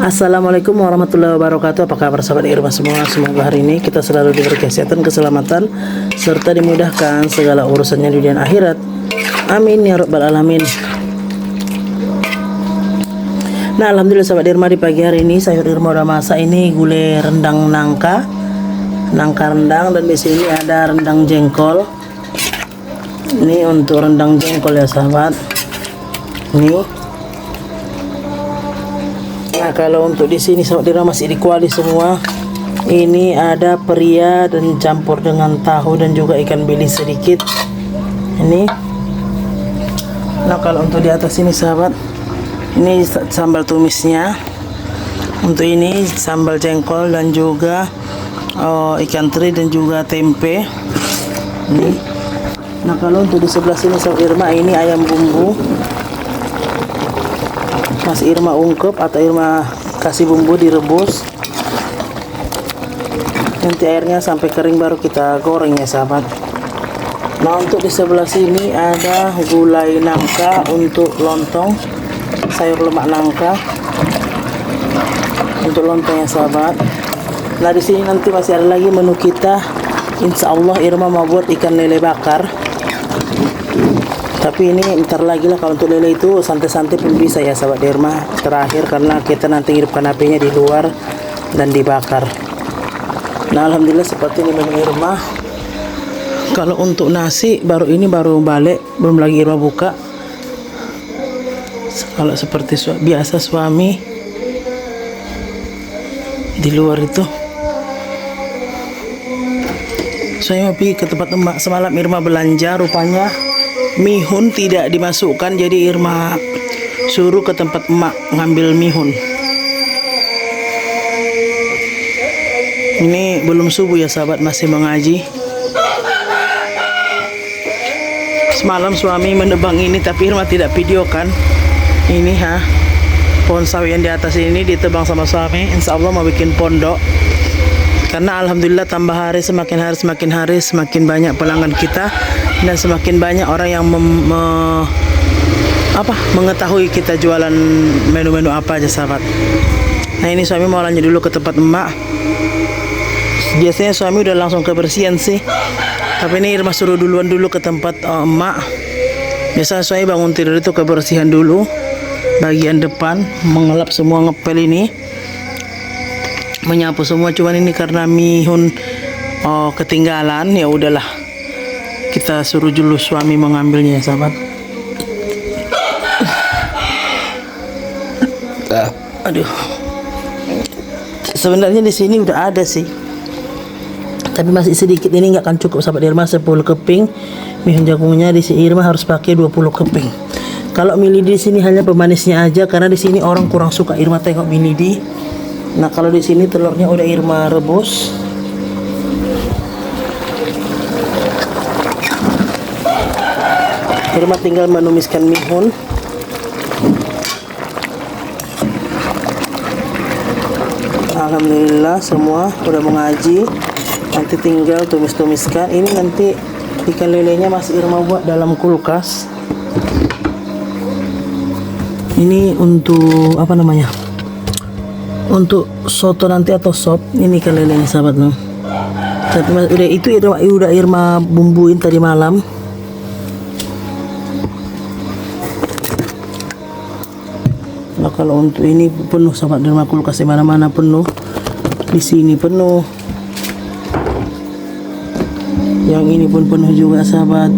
Assalamualaikum warahmatullahi wabarakatuh. Apa kabar sahabat Irma semua? Semoga hari ini kita selalu diberi kesehatan, keselamatan, serta dimudahkan segala urusannya di dunia dan akhirat. Amin ya rabbal alamin. Nah, alhamdulillah sahabat Irma, di pagi hari ini sayur Irma udah masak. Ini gulai rendang nangka rendang, dan di sini ada rendang jengkol. Ini untuk rendang jengkol ya sahabat. Ini. Nah, kalau untuk di sini sahabat Irma masih dikuali semua. Ini ada peria dan campur dengan tahu dan juga ikan bilis sedikit. Ini. Nah, kalau untuk di atas ini sahabat, ini sambal tumisnya. Untuk ini sambal jengkol dan juga ikan teri dan juga tempe. Ini. Nah, kalau untuk di sebelah sini sahabat Irma, ini ayam bumbu. Mas Irma ungkep atau Irma kasih bumbu direbus. Nanti airnya sampai kering baru kita goreng ya sahabat. Nah, untuk di sebelah sini ada gulai nangka untuk lontong, sayur lemak nangka untuk lontong ya sahabat. Nah, di sini nanti masih ada lagi menu kita. Insya Allah Irma mau buat ikan lele bakar. Tapi ini ntar lagi lah. Kalau untuk lele itu santai-santai pun bisa ya sahabat Irma. Terakhir karena kita nanti hidupkan apinya di luar dan dibakar. Nah, alhamdulillah seperti ini menu Irma. Kalau untuk nasi baru balik, belum lagi Irma buka. Kalau seperti biasa suami di luar itu. Saya mau pergi ke tempat emak. Semalam Irma belanja, rupanya mihun tidak dimasukkan, jadi Irma suruh ke tempat emak ngambil mihun. Ini belum subuh ya sahabat, masih mengaji. Semalam suami menebang ini, tapi Irma tidak videokan. Ini pohon sawi yang di atas ini ditebang sama suami. Insya Allah mau bikin pondok. Karena alhamdulillah tambah hari semakin hari semakin banyak pelanggan kita, dan semakin banyak orang yang mengetahui kita jualan menu-menu apa aja sahabat. Nah, ini suami mau lanjut dulu ke tempat emak. Biasanya suami udah langsung kebersihan sih, tapi ini Irma suruh duluan dulu ke tempat emak. Biasa suami bangun tidur itu kebersihan dulu bagian depan, mengelap semua ngepel ini, menyapu semua. Cuman ini karena mihun ketinggalan, ya udahlah kita suruh dulu suami mengambilnya ya sahabat. Aduh, sebenarnya di sini udah ada sih, tapi masih sedikit. Ini nggak akan cukup sahabat Irma 10 keping mihun jagungnya. Di sini Irma harus pakai 20 keping. Kalau mie lidi di sini hanya pemanisnya aja, karena di sini orang kurang suka Irma tengok mie lidi. Nah, kalau di sini telurnya udah Irma rebus. Irma tinggal menumiskan mihun. Alhamdulillah semua udah mengaji. Nanti tinggal tumis-tumiskan. Ini nanti ikan lelenya masih Irma buat dalam kulkas. Ini untuk apa namanya? Untuk soto nanti atau sop. Ini ikan lelenya sahabat no. Tapi udah itu udah Irma bumbuin tadi malam. Nah, kalau untuk ini penuh sahabat Irma, kulkas di mana-mana penuh. Di sini penuh. Yang ini pun penuh juga sahabat.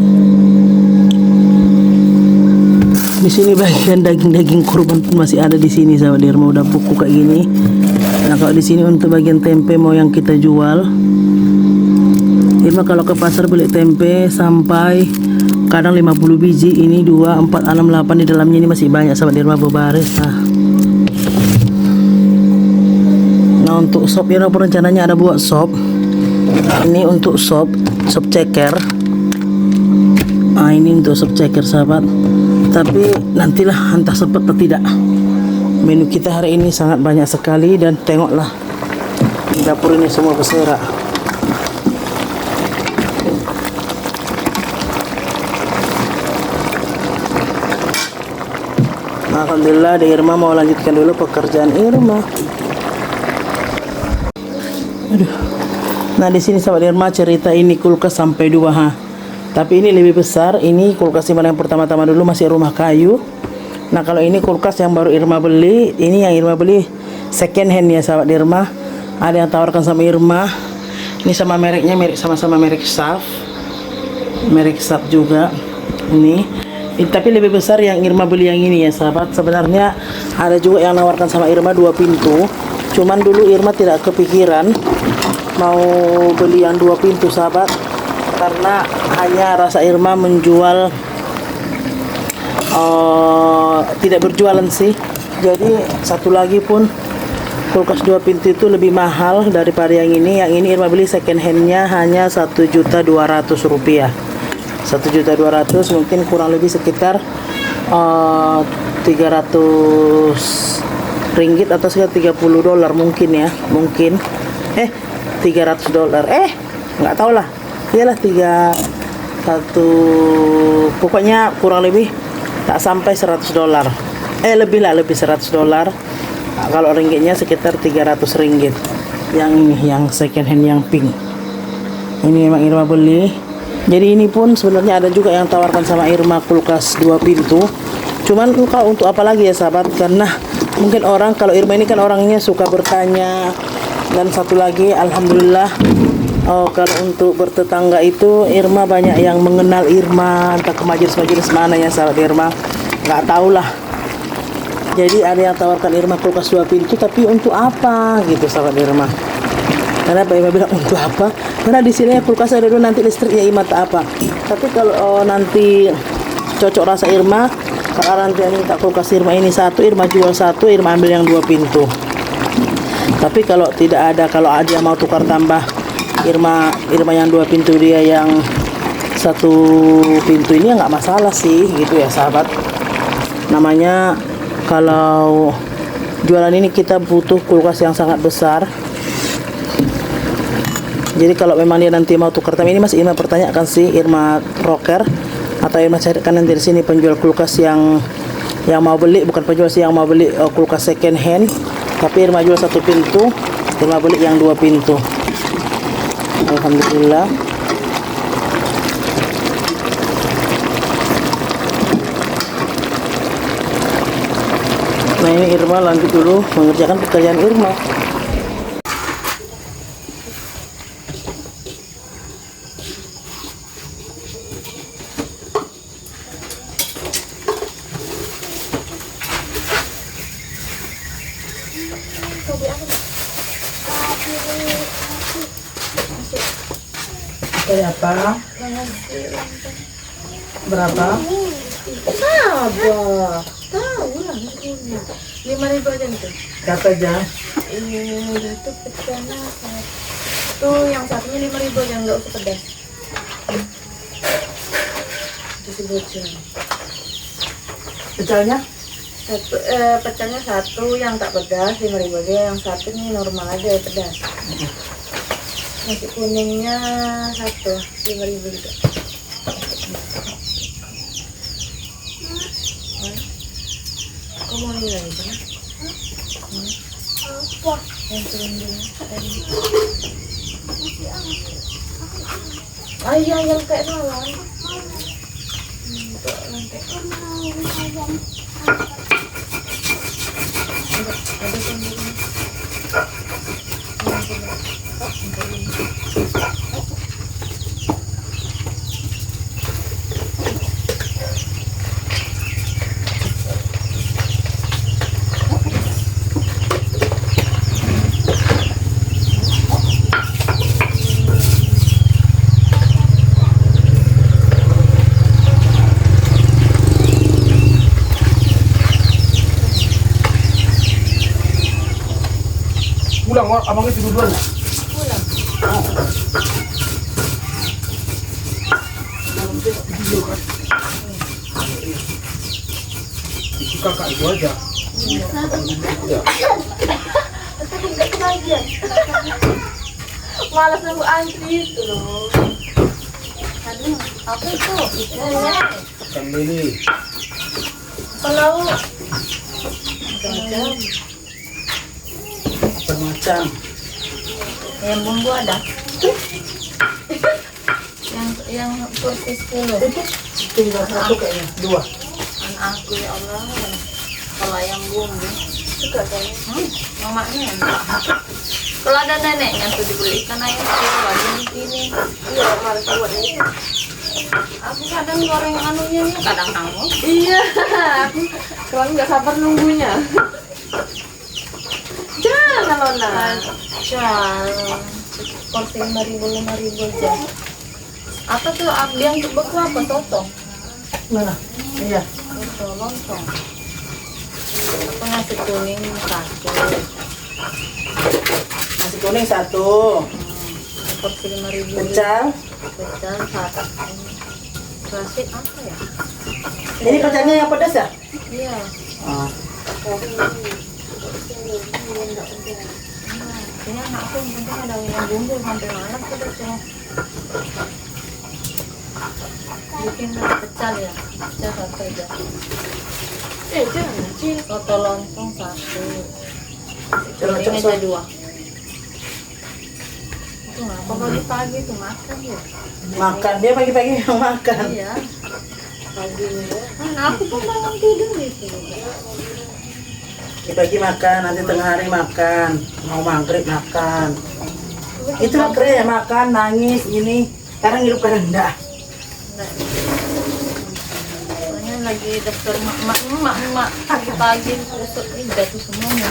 Di sini bagian daging kurban pun masih ada di sini sahabat Irma, udah pupuk kayak gini. Nah, kalau di sini untuk bagian tempe mau yang kita jual. Irma kalau ke pasar beli tempe sampai kadang 50 biji. Ini 2, 4, 6, 8 di dalamnya ini masih banyak sahabat Irma berbaris. Nah, untuk sop Irma pun rencananya ada buat sop. Ini untuk sop ceker. Nah, ini untuk sop ceker sahabat. Tapi nantilah entah sempat atau tidak. Menu kita hari ini sangat banyak sekali, dan tengoklah di dapur ini semua berserak. Alhamdulillah, di Irma mau lanjutkan dulu pekerjaan Irma. Aduh. Nah, di sini sahabat Irma cerita ini kulkas sampai 2 ha. Tapi ini lebih besar. Ini kulkas yang pertama-tama dulu masih rumah kayu. Nah, kalau ini kulkas yang baru Irma beli, ini yang Irma beli second hand ya sahabat Irma. Ada yang tawarkan sama Irma. Ini sama mereknya, sama-sama merek Saf. Merek Saf juga. Ini tapi lebih besar yang Irma beli yang ini ya sahabat. Sebenarnya ada juga yang nawarkan sama Irma 2 pintu. Cuman dulu Irma tidak kepikiran mau beli yang 2 pintu sahabat, karena hanya rasa Irma menjual tidak berjualan sih. Jadi satu lagi pun kulkas 2 pintu itu lebih mahal daripada yang ini. Yang ini Irma beli second handnya hanya 1.200.000 rupiah. 1.200.000 mungkin kurang lebih sekitar 300 ringgit atau sekitar 30 dolar mungkin ya, mungkin $300 nggak tahu lah, iyalah 1 pokoknya kurang lebih tak sampai $100, lebih 100 dolar. Nah, kalau ringgitnya sekitar 300 ringgit. Yang ini yang second hand yang pink ini memang Irma beli. Jadi ini pun sebenarnya ada juga yang tawarkan sama Irma kulkas 2 pintu. Cuman kalau untuk apa lagi ya sahabat, karena mungkin orang, kalau Irma ini kan orangnya suka bertanya. Dan satu lagi alhamdulillah, kalau untuk bertetangga itu Irma banyak yang mengenal Irma, entah ke majelis-majelis mana ya sahabat Irma, nggak tahu lah. Jadi ada yang tawarkan Irma kulkas 2 pintu, tapi untuk apa gitu sahabat Irma. Karena Pak Irma bilang untuk apa? Karena di sini kulkas ada dulu, nanti listriknya Irma tak apa. Tapi kalau nanti cocok rasa Irma, sekarang dia minta kulkas Irma ini 1, Irma jual 1, Irma ambil yang 2 pintu. Tapi kalau tidak ada, kalau dia mau tukar tambah Irma yang 2 pintu, dia yang 1 pintu ini nggak masalah sih gitu ya sahabat. Namanya kalau jualan ini kita butuh kulkas yang sangat besar. Jadi kalau memang dia nanti mau tukar tambah, ini masih Irma pertanyakan sih, Irma rocker atau Irma carikan nanti di sini penjual kulkas yang mau beli, bukan penjual sih, yang mau beli kulkas second hand. Tapi Irma jual 1 pintu, Irma beli yang 2 pintu. Alhamdulillah. Nah, ini Irma lanjut dulu mengerjakan pekerjaan Irma. Apa? Berapa? Sabar, tahu lah 5.000 aja nih. Kata aja. Itu pecahnya tuh, yang satunya 5.000 aja, nggak usah pedas. Itu bocor. Pecahnya? Pecahnya 1 yang tak pedas 5.000 aja, yang 1 ini normal aja pedas. Nasi kuningnya 1 5.000 juga. Kau mau nilai itu kan? Apa? Yang kuning. Ayah yang kayak malam. Untuk lantai. Ada sendiri. Pulang, abangnya tidur duluan. Pulang. Itu kakak itu aja. Tapi nggak kebagian. Malas nunggu antri itu loh. Aduh, apa itu? Ikan lele. Kalau macam-macam. Apa macam? Yang bumbu ada. yang putih 10. Tinggal satu kayaknya, 2. Anak aku ya Allah. Kalau yang bumbu suka kayaknya. Mamanya enggak. Kalau ada neneknya tuh dibelikan ayam lagi di sini. Iya, malah buat ini. Aku kadang goreng anunya nih, kadang kamu. Iya, aku kalau nggak sabar nunggunya. Jangan Lona. Cal, porsi 5.000 aja. Apa tuh yang beku apa soto? Mana? Iya. Soto lontong. Apa nasi kuning satu. Nasi kuning 1. Porsi 5.000. Pecel. Pecel satu. Klasik apa ya? Ini pecelnya yang pedas ya? Iya. Oh. Ini anakku yang penting ada yang bumbu sampai malam sudah cuma bikin pecel ya, pecel satu aja. Jangan Cil. Soto lontong satu, Coba, kuning coba. aja 2. Itu ngapa pagi-pagi tuh makan ya? Makan, dia pagi-pagi yang makan. Iya. Pagi ya. Aku pun bangun tidur itu. Pagi makan, nanti tengah hari makan, mau maghrib makan. Itulah keren ya, makan, nangis, ini. Kadang hidup kadang enggak. Soalnya lagi daftar emak pagi-pagi kusut ini jatuh semuanya.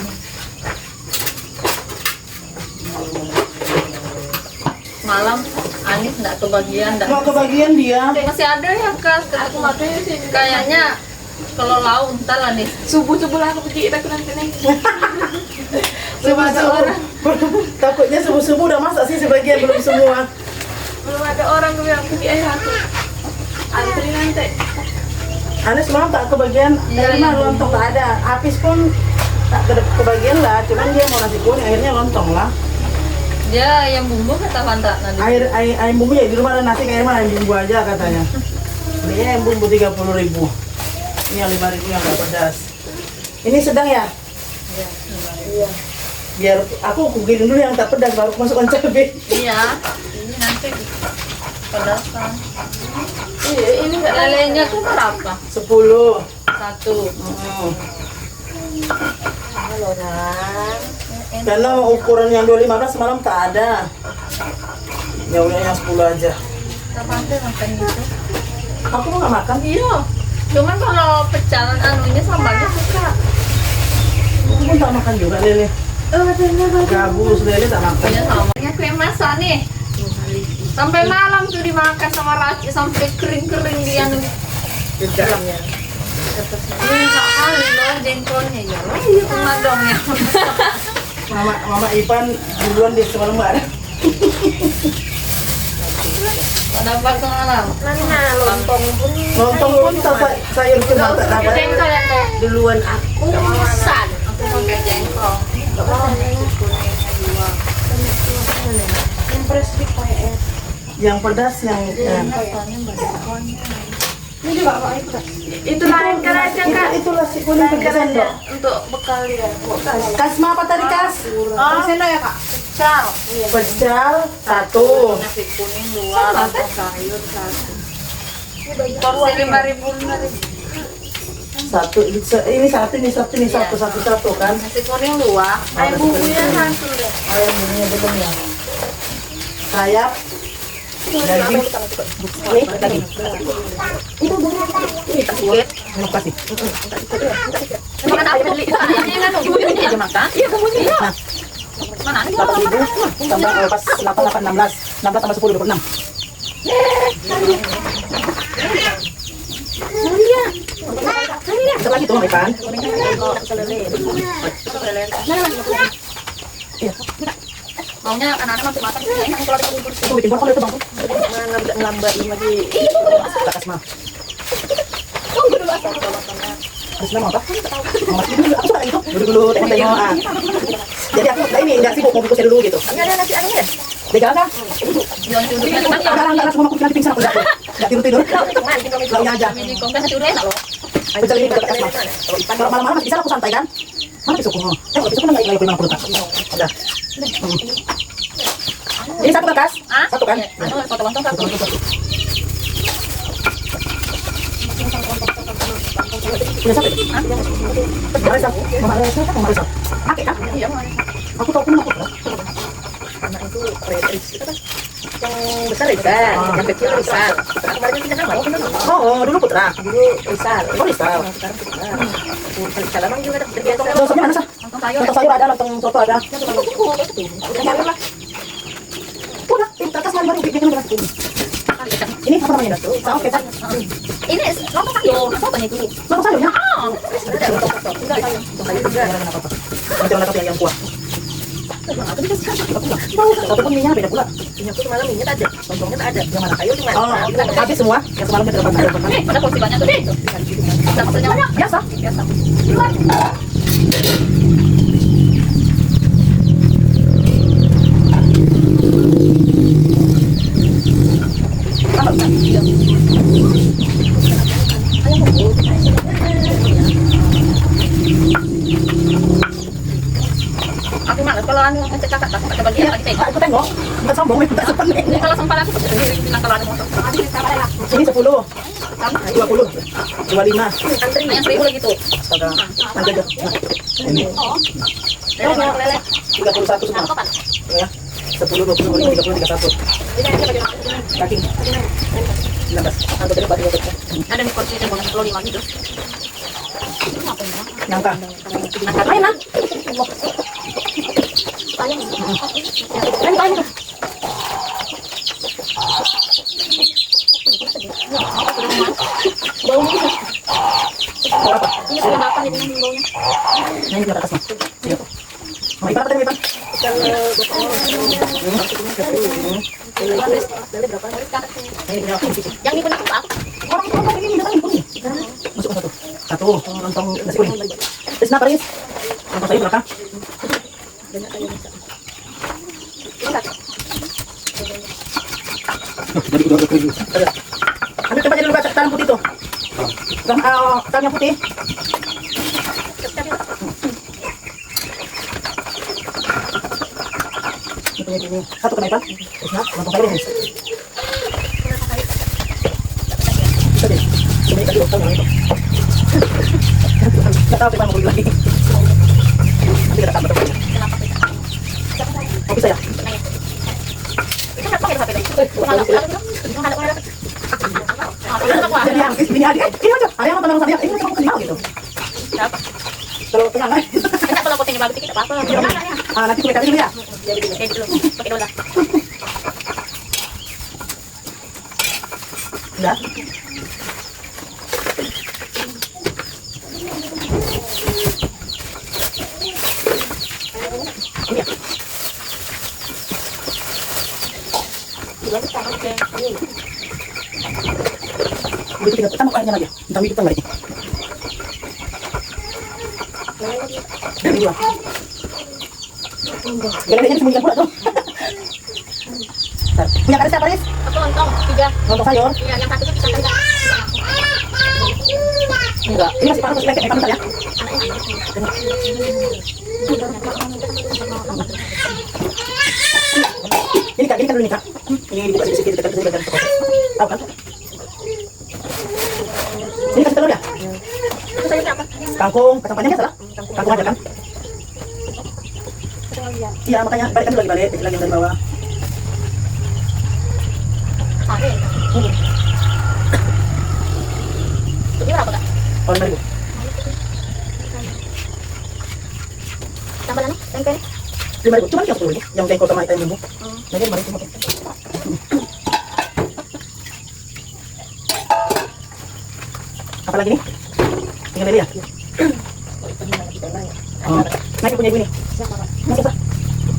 Malam Anis nggak kebagian, Mau kebagian dia. masih ada ya Kak? Aku makanya sih Kayaknya kalau lauk entar lah nih. subuh-subuh lah aku pergi aku nanti nih. Subuh-subuh. Takutnya subuh-subuh udah masak sih sebagian, belum semua. Belum ada orang gue yang pergi ayah aku. Antri nanti. Anis malam tak kebagian, Iya, dari mana iya. lontong tak ada. Apis pun tak kebagian lah, cuman dia mau nasi kuning, akhirnya lontong lah. Dia yang bumbu kata Fanta nanti. Air bumbu ya di rumah ada nasi kayak mana, air bumbu aja katanya. Ini yang bumbu 30.000. Ini yang 5.000 yang gak pedas. Ini sedang ya? Iya. Biar aku kugiling dulu yang tak pedas baru masukkan cabai. Iya. Ini nanti pedasan. Iya, ini enggak Lelenya tuh berapa? 10. Satu. Halo, Nan. Karena ukuran yang 215 semalam tak ada. Ya udah yang 10 aja. Kita pandai makan gitu. Aku mau nggak makan. Iya. Cuman kalau pecahan anunya sambalnya suka. Aku pun tak makan juga lele. Gabus lele tak makan. Punya sama. Ini aku yang masak nih. Sampai malam tuh dimakan sama Raci sampai kering-kering dia nih. Kerjaannya. Ini nggak kali loh jengkolnya ya. Iya sama dong ya. Mama Ipan duluan dia semalam nggak ada. Pada apa semalam? Nah, lontong pun Lontong pun sayur pun tak dapat. Jengkol ya kok. duluan aku pesan. Aku pakai jengkol. Yang fresh di KR. Yang pedas yang Soalnya banyak kuahnya. Ini juga Pak itu lain kan aja Kak. itulah si kuning pedasan dok. Untuk bekal dia. Kasma apa tadi kas? Sendok ya Kak? Pecel. Pecel 1. Nasi kuning 2, lontong sayur 1. Porsi 5.000. Satu ini satu kan? Nasi kuning 2. Ayam bumbunya satu deh. Ayam bumbunya belum ya. Sayap. Daging. Ini daging. Itu Kulit. terima kasih. Makan apa beli? Ayamnya kan bumbunya aja makan. Iya, bumbunya. Nah. Mana? 8.000 tambah pas 8 16 tambah 10 26. Satu lagi tuh Ipan. Iya. Maunya anak-anak masih makan. Enak kalau ada bubur. Itu bikin borkol itu bang. Ngelambat lagi. Tak kasma. Terus nama apa? Mama itu dulu, aku suka itu. Dulu tengok-tengok. Jadi aku ini nggak sibuk mau bungkusnya dulu gitu. Ini ada nasi aneh ya? Dia jalan kan? Yang cuduknya cuma Karena semua aku nanti pingsan aku nggak tidur. Launya aja. Ini kompres nasi udah enak loh. Pecel ini dekat kasma. Kalau malam-malam masih bisa aku santai kan? Mana pisau ko? Pisau ko na ngayon ko yung mga pulutan. Ada. Ini satu bekas? Ah? Satu kan? Ano, potong-potong satu. Punya satu? Hah? Marisa. Mama Marisa kan Marisa. Pakai kan? Iya, Aku tahu punya aku. anak itu Fredrik itu kan yang besar Rizal, yang kecil Rizal. Kemarin kan kita kan mau kan Oh, dulu Putra. dulu Rizal. Oh, Rizal. Sekarang Putra. Rizal emang juga terbiasa. Lontongnya mana sih? Lontong sayur. Lontong sayur ada, lontong soto ada. Udah nyari lah. Udah, ini kertas baru bikin beras ini. Ini apa namanya? Saus kecap. Ini lontong sayur. Sotonya itu. Lontong sayurnya. Ah, ada lontong soto. Enggak sayur. Lontong sayur juga. Nanti warna kopi yang kuah. Satu pun minyak beda pula. Minyak tuh malam minyak ada. Lontongnya tak ada. Yang mana sayur cuma. Oh, habis semua. Yang semalamnya tidak dapat. Ada porsi banyak tuh. Bisa maksudnya banyak. Biasa. Biasa. Aku malas kalau anu ngecek kakak tak ada bagian lagi tengok. Aku tengok. Bukan sombong, minta sepen. Ini kalau sempat aku sendiri bilang kalau ada motor. Ini 10, 20, 25. Antri yang 1000 lagi tuh. Astaga. Nanti aja. Nah, ini Lele. 31 semua. Kapan? Ya. 10, 20, 25, 30, 31. Kaki. 19. Aku tadi bagi waktu. Ada nih kursi yang 25 gitu. Nangka. Main lah. Main. Baunya Mau apa? ini sudah makan ini baunya. Nah, ini di atasnya. Iya. Mau ikan apa tadi, Ipan? Ini berapa? Yang ini punya apa? Orang ini datang ini. Masuk satu. Satu lontong nasi kuning. Terus kenapa, Riz? Lontong sayur belakang. Ambil coba dulu baca tanam putih tuh. Tanam yang putih. Ini satu kena Ipan. Terus nah, lontong sayur ini. Bisa deh. Coba ikan dulu, tahu nggak itu? Nggak tahu Ipan mau beli lagi. Nanti kita tambah coba. Oh, bisa ya? Jadi yang ini adik, ini aja. Ada yang nonton sama dia. Ini kamu kenal gitu. Kalau tengah kan? Kalau potongnya bagus dikit apa? Nanti kulit dulu ya. Kayak gitu. Pakai dulu lah. Udah. Ini ya. Begitu kita tambah airnya lagi. Entah kita nggak ini. Dari dua. Gak sembunyikan pula tuh. Punya karis siapa, Riz? Aku lontong 3. Lontong sayur? Iya, yang satu tuh pisang enggak. Enggak. Ini masih panas lengket, bentar ya. Ini Kak, ini kan dulu nih Kak. Ini dibuka sedikit-sedikit dekat sini bagian toko. Tahu kan? Ini kasih telur ya? Itu sayurnya apa? Kangkung, kacang panjangnya salah? Kangkung aja kan? Iya, makanya balikkan dulu lagi lagi yang dari bawah. Sare. Ini berapa, Kak? Oh, 5.000. Tambah lagi, tempe nih. 5.000, cuma yang 10.000. Yang jengkol sama ikan bumbu. Nah, ini 5.000. Apa lagi nih? Tinggal lele ya? Oh. Nah, ini punya ibu nih. Nah, siapa?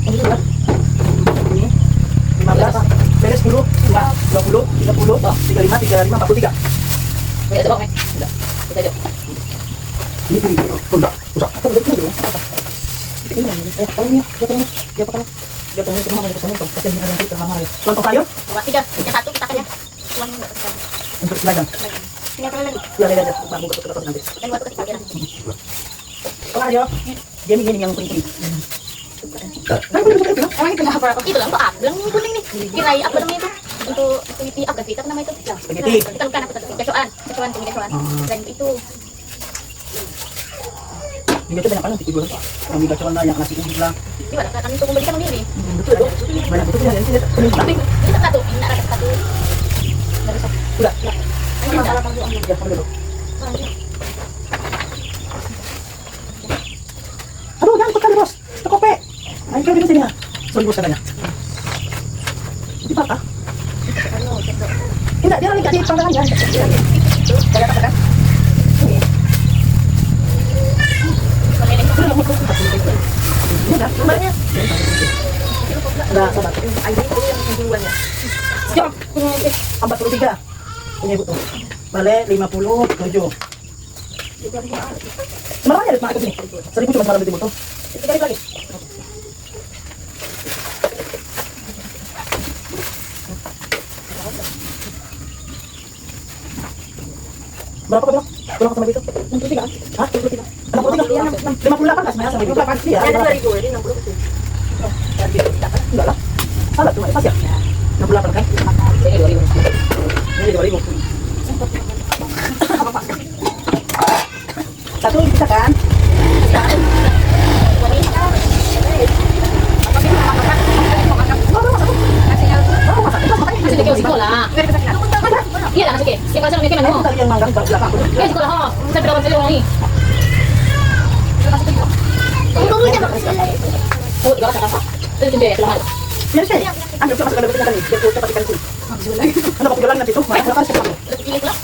Ini dulu ya. Ini 15, lele 10, 20, 30, 35, 35, 43. Udah coba, Mek. Udah. Kita aja. Ini enggak, usah. Apa udah ini dulu? Ini kalau ini, dia pakai. Dia pakai ke mama ke sana, kasih dia nanti ke mama. Lontong sayur Dua, 3. Yang satu kita kan ya. Uangnya enggak besar. untuk selajang. Ini apa lagi? Ya lele aja, bang buka ke nanti. Dan buat kita kira. Oh, ayo. Ini yang kuning. Emang itu apa? Itu lah untuk up, yang kuning nih. Kira apa namanya itu? Untuk activity up apa namanya itu? Spaghetti. Bukan aku tadi kecoan dan itu. Ini tuh banyak nanti jualan. Yang dibacakan banyak nasi uduk lah. Di mana kan itu membelikan sendiri. Betul tuh. Banyak betul ya. Tapi kita satu, ini ada satu. Sudah. Ini masalah kalau Ya, kamu dulu. Aduh, jangan ikut kali bos. Tekope. Main kau di sini ya. Sorry bos katanya. Di apa? Tidak, dia lagi kasih panggangan ya. Saya katakan. Udah, nomornya. Udah, sabar. Ayo itu yang duluan ya. Siap. 43. Ini ibu tuh. Balik 57. Semarang aja mak sini. 1000 cuma semalam itu tuh. 3 lagi. Berapa bilang? Berapa sama itu? 63. Hah? 63. 63. 58 kan sebenarnya sama itu. 58 sih ya. Ada 2000 jadi 60 betul. Enggak lah. Salah cuma pas ya. 68 kan? Ini 2000. Ini 2000. Satu bisa kan? Masih di sekolah. Iya lah masih ke. Yang kelas yang mana? Tadi yang mangga di belakang. Ke sekolah ho. Saya berapa kali orang ni? Oh, tiga kata apa? Itu dia keluar. Ya sih. Ambil masuk ke dalam ni. Dia cepat ikan kulit. Kenapa jualan nanti tu? Mana kan cepat. Pilih pula.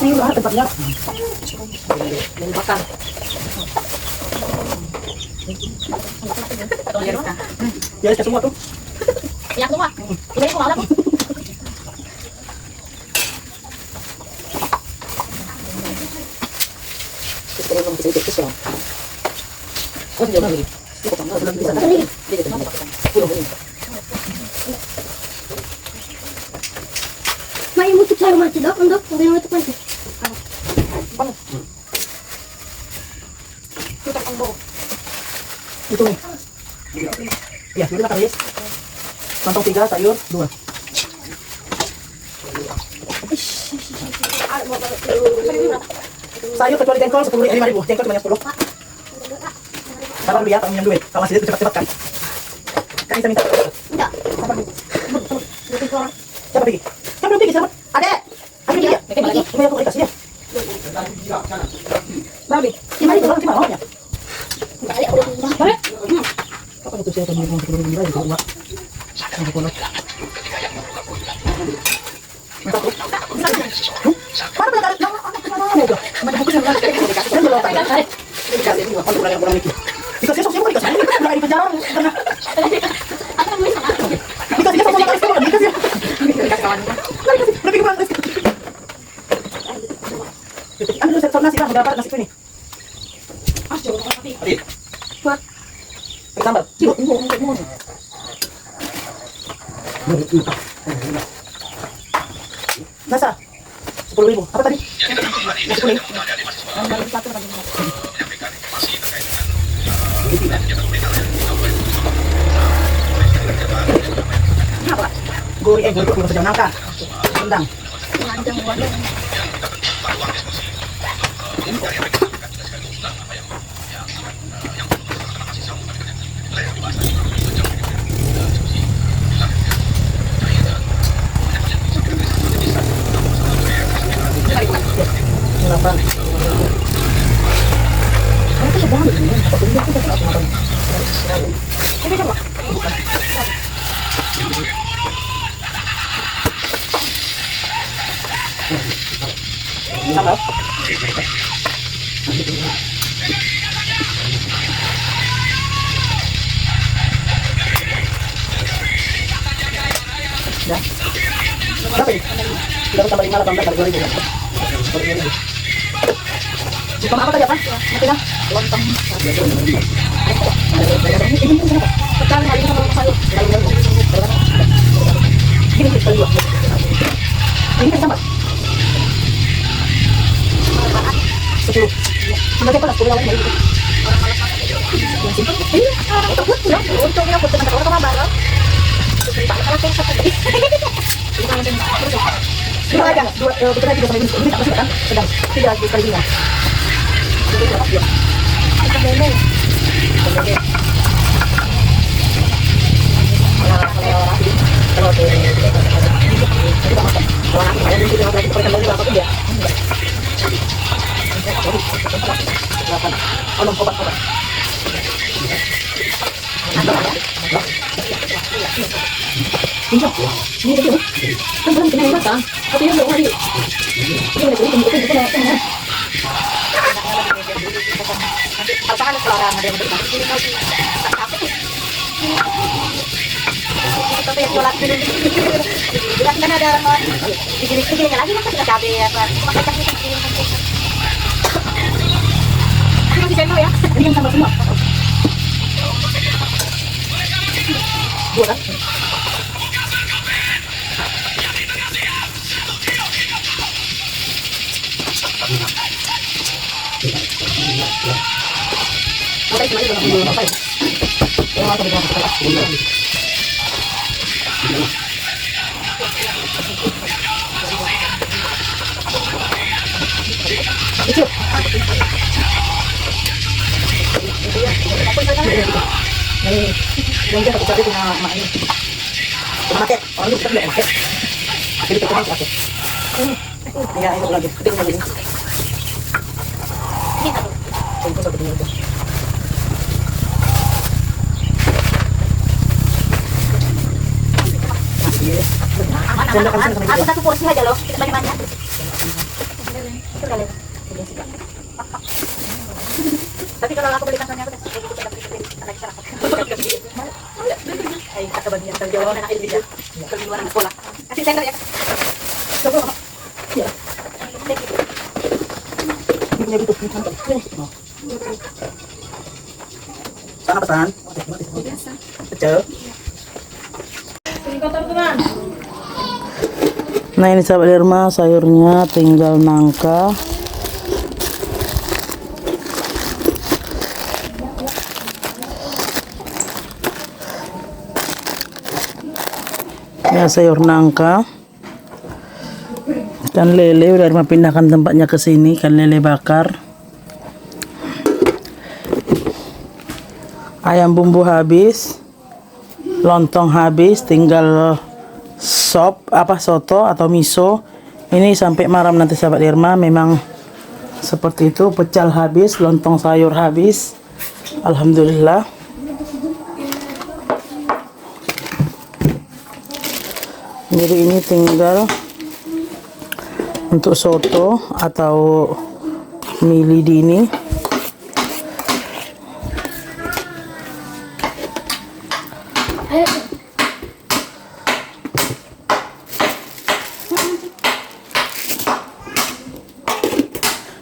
Ini lah tempatnya. Dan bakar. Ya, semua tuh. Banyak semua. Ini aku malam. Sekarang kamu bisa ikut sekarang. Oh, sudah lagi. Cukup kan? Sudah bisa. Dia itu mana? May mutuk tayo matidok, untuk okay na mutuk man. Paano? Ito nih. Ya, sudah nakalis. Kantong 3, sayur 2. Sayur kecuali jengkol 10.000. Jengkol cuma 10. Sabar dulu ya, kamu minum duit. Kalau masih cepat-cepat kan. Kan bisa minta. Enggak. Sabar dulu. Siapa pergi? Kan belum pergi, selamat. Adek. Adek dia. Ini aku kasih dia. Babi. Gimana itu? Gimana maunya? Kapan itu saya tadi mau turun lagi ke rumah? Sampai kolot. Mantap. Mana belakang? Mana itu? Mana aku yang belakang? Kan belakang. Dikasih dua kalau kurang itu. Dikasih sok siapa dikasih? Udah di penjara karena dikasih sama sekali semua dikasih. Dikasih kawan. Lebih kurang rezeki. Ambil set nasi lah, dapat nasi ini. Ah, coba mati. Buat sambal. Coba mau. Nasa 10.000. Apa tadi? Nasi kuning. Apa? Gori belum saja nangka. Rendang. Sambal. Ya. Berapa ini? Kita tambah 5, 18 kali 2.000. Lontong apa tadi apa? Mati dah. Lontong. Ini kenapa? Pekan hari sama sayur. Ini kali 2. Ini kan sama. 10. Sudah berapa? Aku satu porsi aja loh, kita banyak-banyak. Tapi kalau aku belikan soalnya aku kata bagian terjauh anak Indonesia di luar sekolah. Kasih sender ya. Sana pesan. Pecel. Nah ini sahabat Derma, sayurnya tinggal nangka. Ya sayur nangka. Ikan lele udah Derma pindahkan tempatnya ke sini, ikan lele bakar. Ayam bumbu habis. Lontong habis, tinggal sop soto atau miso. Ini sampai malam nanti sahabat Derma, memang seperti itu. Pecal habis, lontong sayur habis. Alhamdulillah. Jadi ini tinggal untuk soto atau mie lidi ini.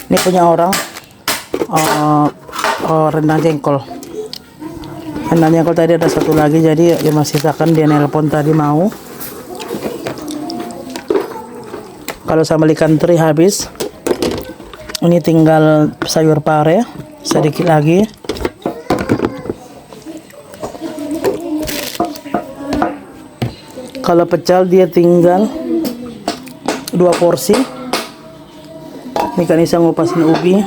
Ini punya orang rendang jengkol. Rendang jengkol tadi ada satu lagi, jadi dia masih sisakan, dia nelpon tadi mau. Kalau sambal ikan teri habis. Ini tinggal sayur pare sedikit lagi. Kalau pecel dia tinggal 2 porsi. Ini kan Isa ngupasin ubi.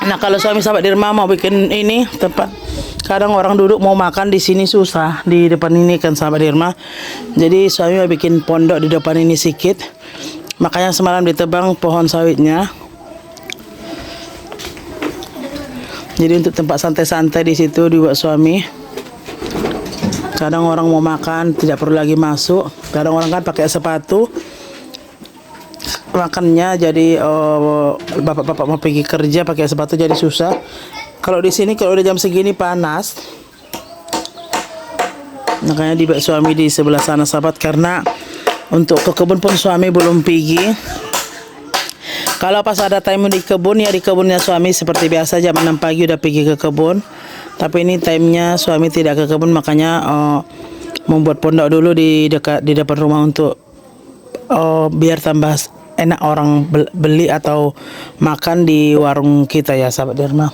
Nah kalau suami sahabat Derma mau bikin ini tempat, kadang orang duduk mau makan di sini susah, di depan ini kan sahabat Derma. Jadi suami mau bikin pondok di depan ini sedikit. Makanya semalam ditebang pohon sawitnya. Jadi untuk tempat santai-santai di situ dibuat suami. Kadang orang mau makan tidak perlu lagi masuk. Kadang orang kan pakai sepatu makannya, jadi bapak-bapak mau pergi kerja pakai sepatu jadi susah. Kalau di sini kalau udah jam segini panas. Makanya dibuat suami di sebelah sana sahabat, karena untuk ke kebun pun suami belum pergi. Kalau pas ada time di kebun ya di kebunnya suami seperti biasa jam 6 pagi udah pergi ke kebun. Tapi ini timenya suami tidak ke kebun, makanya membuat pondok dulu di depan rumah untuk biar tambah enak orang beli atau makan di warung kita ya sahabat Derma.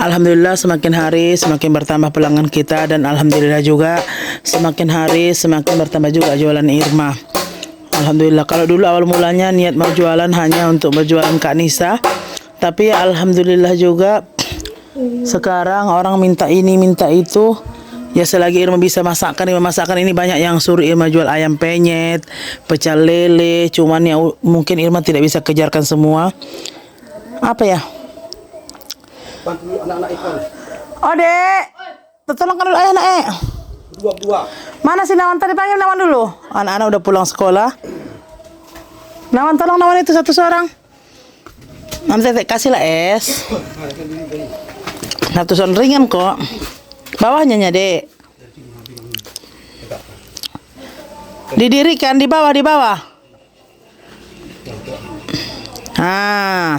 Alhamdulillah semakin hari semakin bertambah pelanggan kita, dan alhamdulillah juga semakin hari semakin bertambah juga jualan Irma. Alhamdulillah. Kalau dulu awal mulanya niat mau jualan hanya untuk berjualan Kak Nisa, tapi alhamdulillah juga sekarang orang minta ini minta itu. Ya selagi Irma bisa masakan ini banyak yang suruh Irma jual ayam penyet, pecel lele. Cuman ya mungkin Irma tidak bisa kejarkan semua. Apa ya? Bantu anak-anak ikan. Oh dek, tolongkan dulu ayah nak. Dua. Mana si Nawan, tadi panggil Nawan dulu. Anak-anak udah pulang sekolah. Nawan, tolong Nawan itu satu seorang. Nanti Tete kasihlah es. Satu seorang ringan kok. Bawahnya nya dek. Didirikan di bawah. Nah,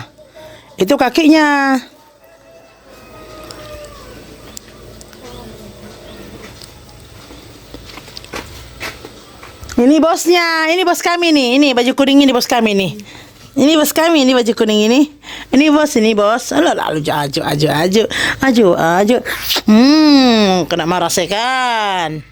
itu kakinya. Ini bosnya, ini bos kami nih. Ini baju kuning ini bos kami nih. Ini bos kami, ini baju kuning ini. Ini bos. Lalu aju. Kena marah sekan.